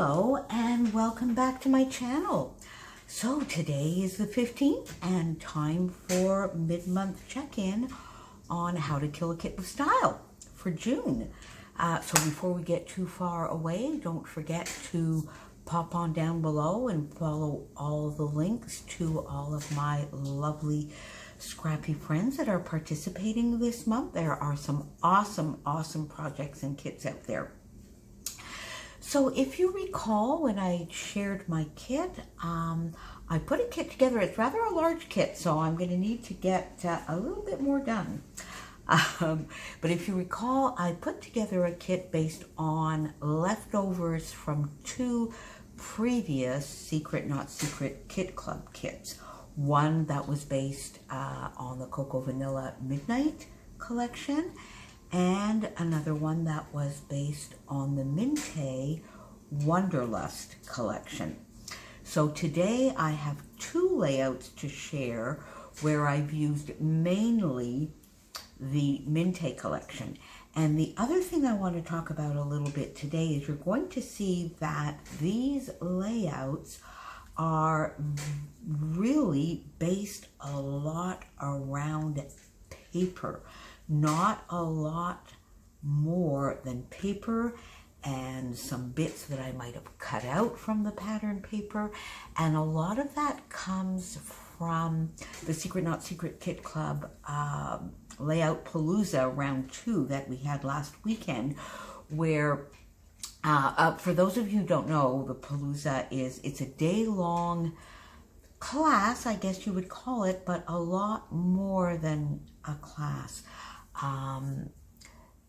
Hello and welcome back to my channel. So today is the 15th and time for mid-month check-in on how to kill a kit with style for June. So before we get too far away, don't forget to pop on down below and follow all the links to all of my lovely scrappy friends that are participating this month. There are some awesome projects and kits out there. So if you recall, when I shared my kit, I put a kit together. It's rather a large kit, so I'm going to need to get a little bit more done. But if you recall, I put together a kit based on leftovers from two previous Secret Not Secret Kit Club kits. One that was based on the Cocoa Vanilla Midnight collection, and another one that was based on the Mintay Wonderlust collection. So today I have two layouts to share where I've used mainly the Mintay collection. And the other thing I want to talk about a little bit today is you're going to see that these layouts are really based a lot around paper. Not a lot more than paper and some bits that I might have cut out from the pattern paper. And a lot of that comes from the Secret Not Secret Kit Club Layout Palooza round 2 that we had last weekend, where for those of you who don't know, the Palooza it's a day-long class, I guess you would call it, but a lot more than a class.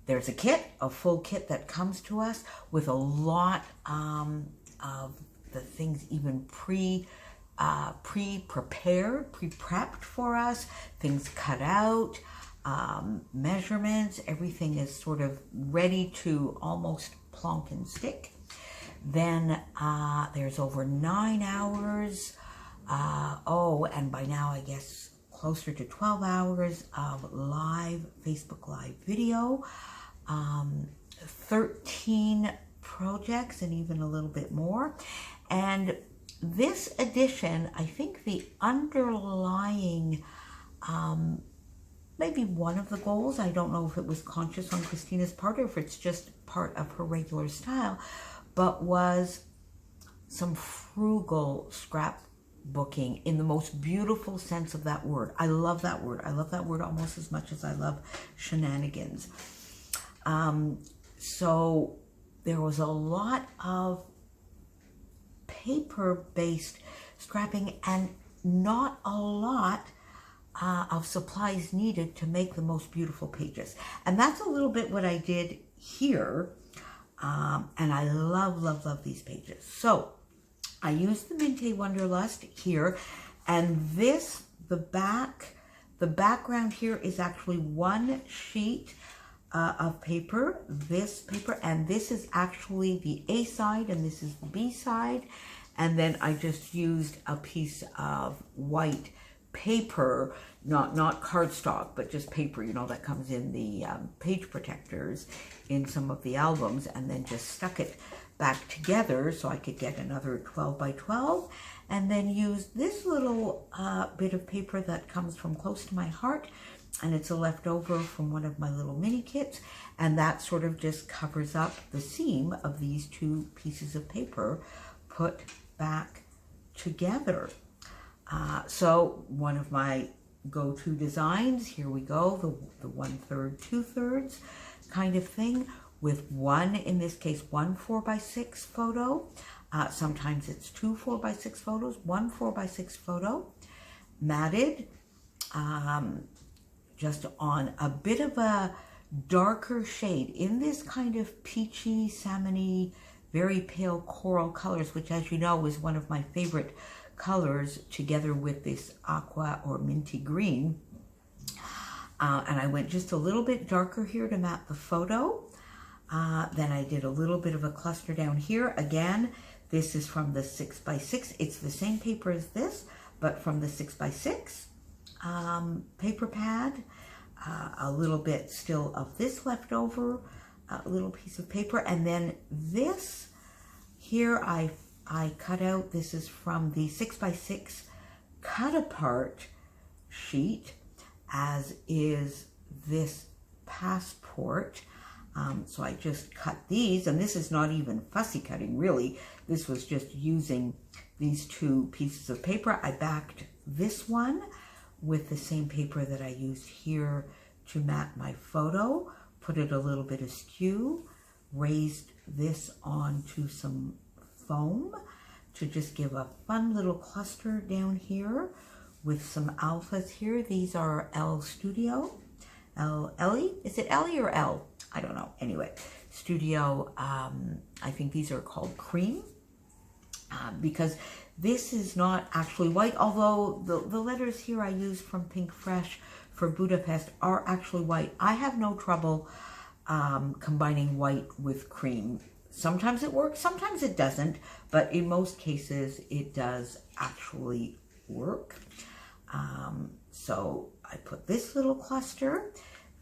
There's a kit, a full kit that comes to us with a lot of the things even pre-prepared, pre-prepped for us, things cut out, measurements, everything is sort of ready to almost plonk and stick. Then there's over 9 hours, and by now I guess closer to 12 hours of live Facebook Live video, 13 projects and even a little bit more. And this edition, I think the underlying, maybe one of the goals, I don't know if it was conscious on Christina's part or if it's just part of her regular style, but was some frugal scrapbooking in the most beautiful sense of that word. I love that word. I love that word almost as much as I love shenanigans. So there was a lot of paper-based scrapping and not a lot of supplies needed to make the most beautiful pages. And that's a little bit what I did here. And I love these pages. So I used the Mintay Wonderlust here, and this, the background here is actually one sheet of paper, this paper, and this is actually the A side, and this is the B side, and then I just used a piece of white paper, not cardstock, but just paper, you know, that comes in the page protectors in some of the albums, and then just stuck it back together so I could get another 12 by 12, and then use this little bit of paper that comes from close to my heart, and it's a leftover from one of my little mini kits, and that sort of just covers up the seam of these two pieces of paper put back together. So one of my go-to designs, here we go, the 1/3, 2/3 kind of thing, with one, in this case, one 4x6 photo. Sometimes it's two 4x6 photos, one 4x6 photo, matted, just on a bit of a darker shade in this kind of peachy, salmon-y, very pale coral colors, which, as you know, is one of my favorite colors, together with this aqua or minty green. And I went just a little bit darker here to map the photo. Then I did a little bit of a cluster down here. Again, this is from the 6x6. It's the same paper as this, but from the 6x6 paper pad. A little bit still of this left over, a little piece of paper. And then this Here I cut out, this is from the 6x6 cut apart sheet, as is this passport. So I just cut these, and this is not even fussy cutting really. This was just using these two pieces of paper. I backed this one with the same paper that I used here to mat my photo, put it a little bit askew, raised this onto some foam to just give a fun little cluster down here with some alphas here. These are L Studio, Ellie? Is it Ellie or L? I don't know. Anyway, Studio, I think these are called cream, because this is not actually white, although the letters here I used from Pink Fresh for Budapest are actually white. I have no trouble combining white with cream. Sometimes it works, sometimes it doesn't, but in most cases it does actually work. So I put this little cluster.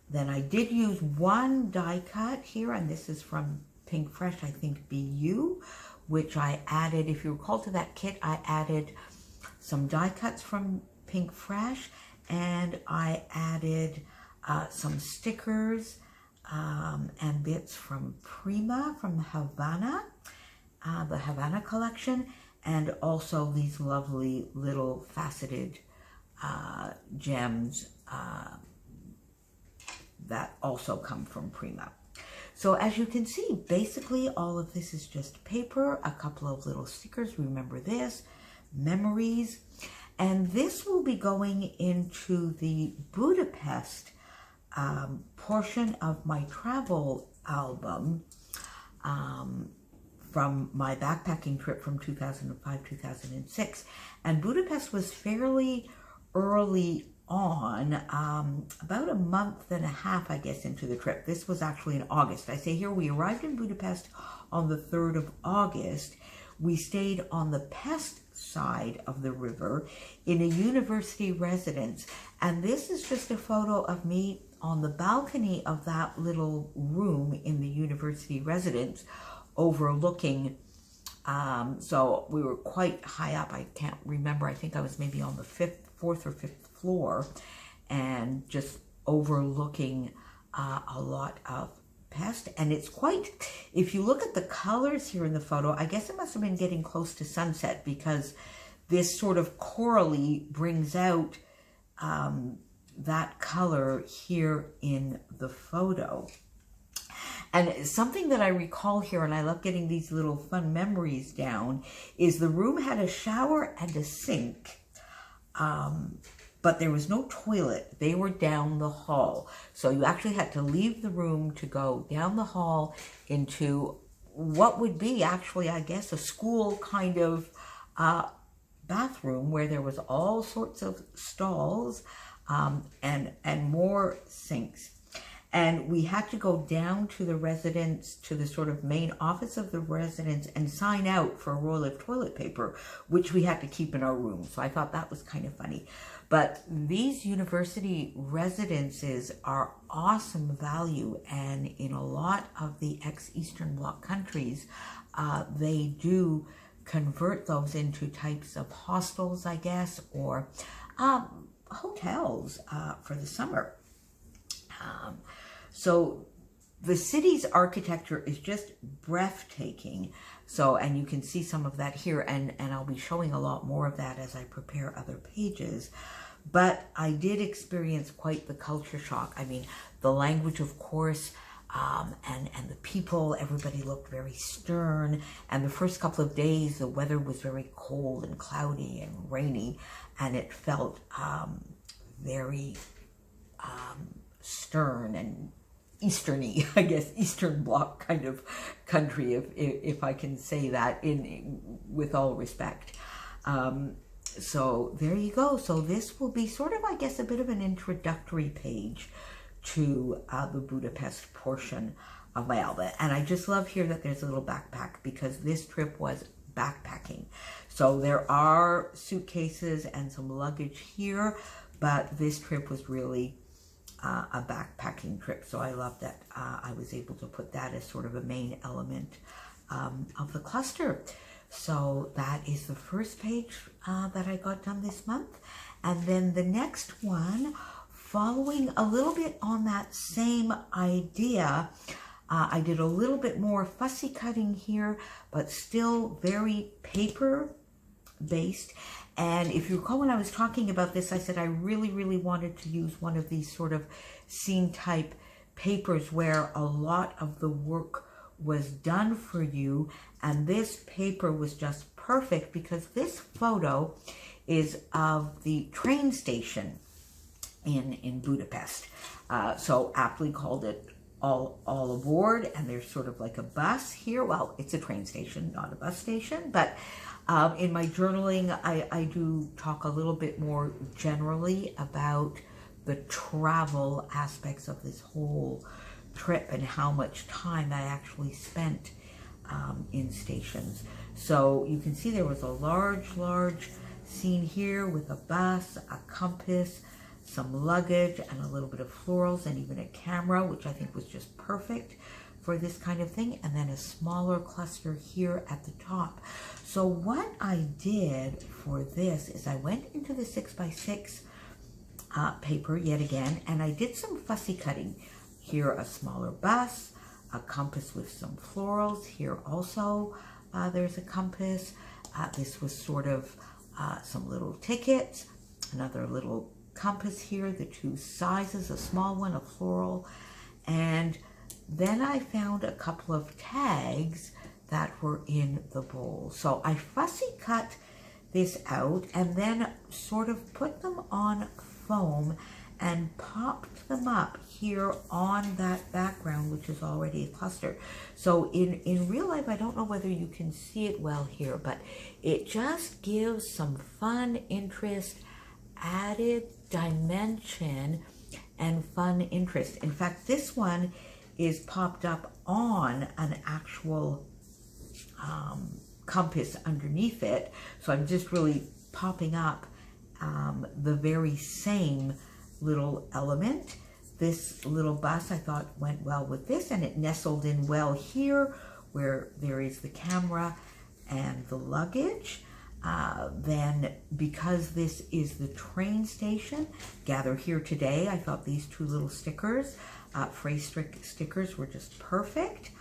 Then I did use one die cut here, and this is from Pink Fresh, I think BU, which I added, if you recall to that kit, I added some die cuts from Pink Fresh, and I added some stickers and bits from Prima, from the Havana collection, and also these lovely little faceted gems that also come from Prima. So as you can see, basically all of this is just paper, a couple of little stickers, remember this, memories, and this will be going into the Budapest portion of my travel album from my backpacking trip from 2005-2006. And Budapest was fairly early on, about a month and a half, I guess, into the trip. This was actually in August. I say here we arrived in Budapest on the 3rd of August. We stayed on the Pest side of the river in a university residence. And this is just a photo of me on the balcony of that little room in the university residence overlooking. So we were quite high up. I can't remember. I think I was maybe on the 4th or 5th floor, and just overlooking a lot of Pest. And it's quite, if you look at the colors here in the photo, I guess it must have been getting close to sunset, because this sort of corally brings out that color here in the photo. And something that I recall here, and I love getting these little fun memories down, is the room had a shower and a sink, but there was no toilet. They were down the hall. So you actually had to leave the room to go down the hall into what would be actually, I guess, a school kind of bathroom, where there was all sorts of stalls and more sinks. And we had to go down to the residence, to the sort of main office of the residence, and sign out for a roll of toilet paper, which we had to keep in our room. So I thought that was kind of funny. But these university residences are awesome value. And in a lot of the ex-Eastern Bloc countries, they do convert those into types of hostels, I guess, or hotels for the summer. So the city's architecture is just breathtaking. So, and you can see some of that here, and I'll be showing a lot more of that as I prepare other pages. But I did experience quite the culture shock. I mean, the language, of course, and the people, everybody looked very stern. And the first couple of days, the weather was very cold and cloudy and rainy, and it felt very stern and Easterny, I guess, Eastern Bloc kind of country, if I can say that with all respect. So there you go. So this will be sort of, I guess, a bit of an introductory page to the Budapest portion of my album. And I just love here that there's a little backpack, because this trip was backpacking. So there are suitcases and some luggage here, but this trip was really a backpacking trip. So I love that I was able to put that as sort of a main element of the cluster. So that is the first page that I got done this month. And then the next one, following a little bit on that same idea, I did a little bit more fussy cutting here, but still very paper based. And if you recall when I was talking about this, I said I really wanted to use one of these sort of scene type papers where a lot of the work was done for you, and this paper was just perfect because this photo is of the train station in Budapest. So aptly called it all aboard, and there's sort of like a bus here. Well, it's a train station, not a bus station, but in my journaling, I do talk a little bit more generally about the travel aspects of this whole trip and how much time I actually spent in stations. So you can see there was a large scene here with a bus, a compass, some luggage, and a little bit of florals, and even a camera, which I think was just perfect for this kind of thing, and then a smaller cluster here at the top. So what I did for this is I went into the 6x6 paper yet again, and I did some fussy cutting. Here a smaller bus, a compass with some florals. Here also there's a compass. This was sort of some little tickets, another little compass here, the two sizes, a small one, a floral, and then I found a couple of tags that were in the bowl. So I fussy cut this out and then sort of put them on foam and popped them up here on that background, which is already a cluster. So in real life, I don't know whether you can see it well here, but it just gives some fun, interest, added dimension, and fun interest. In fact, this one is popped up on an actual compass underneath it. So I'm just really popping up the very same little element. This little bus I thought went well with this, and it nestled in well here where there is the camera and the luggage. Then because this is the train station, Gather Here Today, I thought these two little stickers, phrase stickers, were just perfect.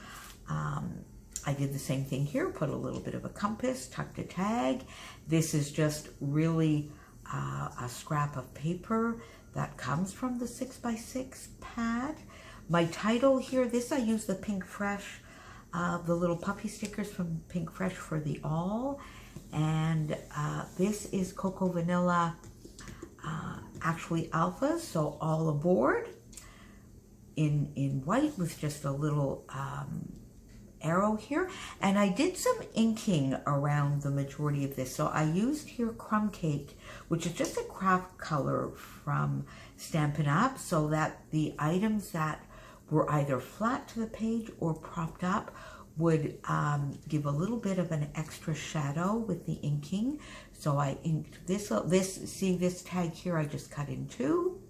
I did the same thing here, put a little bit of a compass, tucked a tag. This is just really a scrap of paper that comes from the 6x6 pad. My title here, this I use the Pink Fresh, the little puppy stickers from Pink Fresh for the all. And this is Cocoa Vanilla, actually alphas, so all aboard in white with just a little arrow here. And I did some inking around the majority of this. So I used here Crumb Cake, which is just a craft color from Stampin' Up, so that the items that were either flat to the page or propped up would give a little bit of an extra shadow with the inking. So I inked this, see this tag here I just cut in two.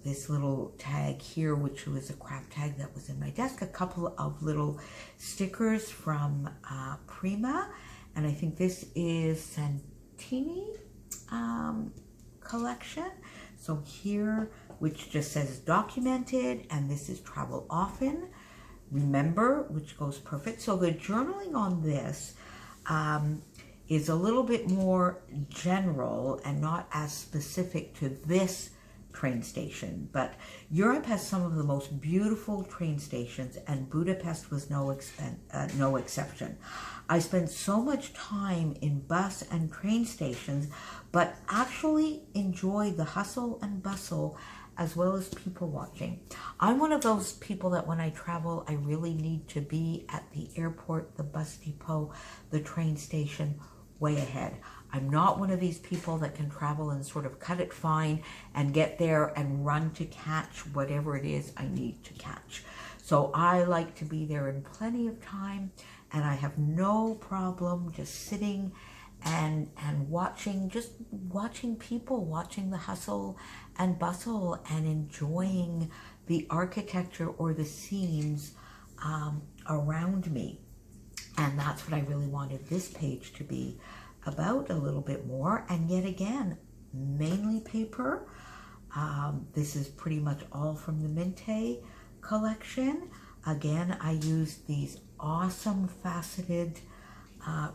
This little tag here, which was a craft tag that was in my desk, a couple of little stickers from Prima, and I think this is Santini collection. So here, which just says documented, and this is travel often, remember, which goes perfect. So the journaling on this is a little bit more general and not as specific to this train station, but Europe has some of the most beautiful train stations, and Budapest was no exception. I spent so much time in bus and train stations, but actually enjoyed the hustle and bustle as well as people watching. I'm one of those people that when I travel, I really need to be at the airport, the bus depot, the train station, way ahead. I'm not one of these people that can travel and sort of cut it fine and get there and run to catch whatever it is I need to catch. So I like to be there in plenty of time, and I have no problem just sitting and watching, just watching people, watching the hustle and bustle and enjoying the architecture or the scenes around me. And that's what I really wanted this page to be about a little bit more. And yet again, mainly paper. This is pretty much all from the Minte collection. Again, I used these awesome faceted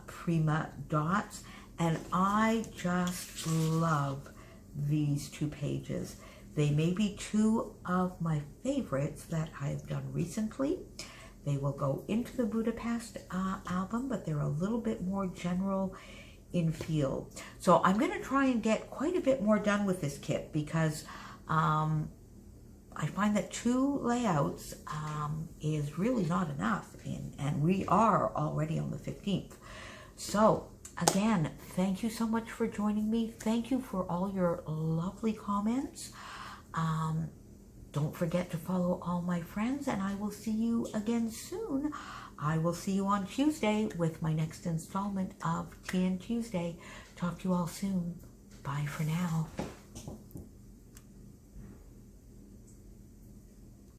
Prima dots, and I just love these two pages. They may be two of my favorites that I've done recently. They will go into the Budapest album, but they're a little bit more general in feel. So I'm going to try and get quite a bit more done with this kit, because I find that 2 layouts is really not enough, and we are already on the 15th. So again, thank you so much for joining me. Thank you for all your lovely comments. Don't forget to follow all my friends, and I will see you again soon. I will see you on Tuesday with my next installment of TN Tuesday. Talk to you all soon. Bye for now.